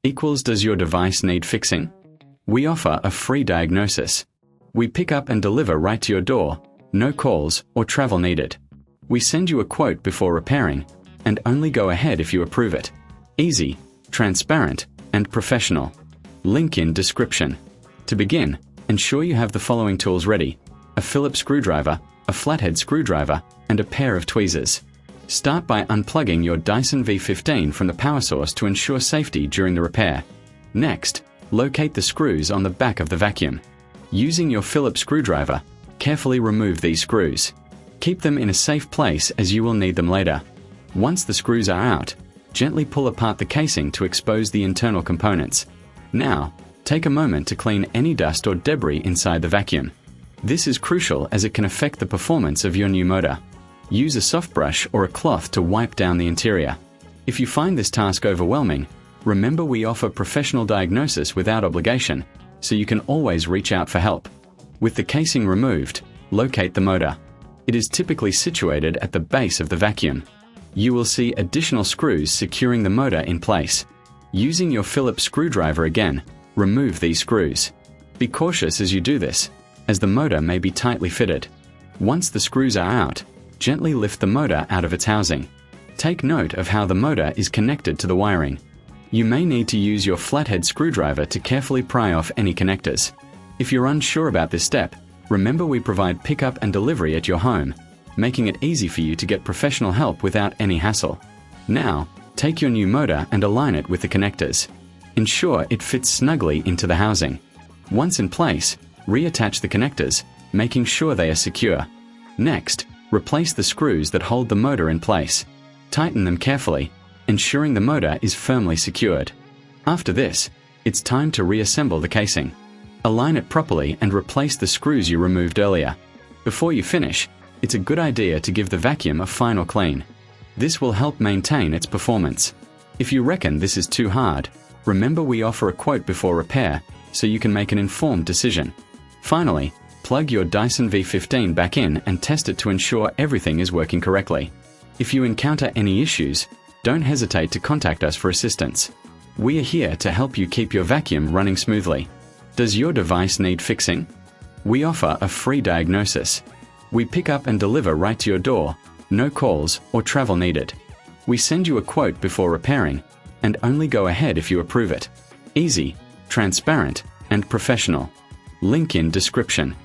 equals does your device need fixing? We offer a free diagnosis. We pick up and deliver right to your door, no calls or travel needed. We send you a quote before repairing, and only go ahead if you approve it. Easy, transparent, and professional. Link in description. To begin, ensure you have the following tools ready: a Phillips screwdriver, a flathead screwdriver, and a pair of tweezers. Start by unplugging your Dyson V15 from the power source to ensure safety during the repair. Next, locate the screws on the back of the vacuum. Using your Phillips screwdriver, carefully remove these screws. Keep them in a safe place as you will need them later. Once the screws are out, gently pull apart the casing to expose the internal components. Now, take a moment to clean any dust or debris inside the vacuum. This is crucial as it can affect the performance of your new motor. Use a soft brush or a cloth to wipe down the interior. If you find this task overwhelming, remember we offer professional diagnosis without obligation, so you can always reach out for help. With the casing removed, locate the motor. It is typically situated at the base of the vacuum. You will see additional screws securing the motor in place. Using your Phillips screwdriver again, remove these screws. Be cautious as you do this, as the motor may be tightly fitted. Once the screws are out, gently lift the motor out of its housing. Take note of how the motor is connected to the wiring. You may need to use your flathead screwdriver to carefully pry off any connectors. If you're unsure about this step, remember we provide pickup and delivery at your home, making it easy for you to get professional help without any hassle. Now, take your new motor and align it with the connectors. Ensure it fits snugly into the housing. Once in place, reattach the connectors, making sure they are secure. Next, replace the screws that hold the motor in place. Tighten them carefully, ensuring the motor is firmly secured. After this, it's time to reassemble the casing. Align it properly and replace the screws you removed earlier. Before you finish, it's a good idea to give the vacuum a final clean. This will help maintain its performance. If you reckon this is too hard, remember we offer a quote before repair, so you can make an informed decision. Finally, plug your Dyson V15 back in and test it to ensure everything is working correctly. If you encounter any issues, don't hesitate to contact us for assistance. We are here to help you keep your vacuum running smoothly. Does your device need fixing? We offer a free diagnosis. We pick up and deliver right to your door, no calls or travel needed. We send you a quote before repairing, and only go ahead if you approve it. Easy, transparent, and professional. Link in description.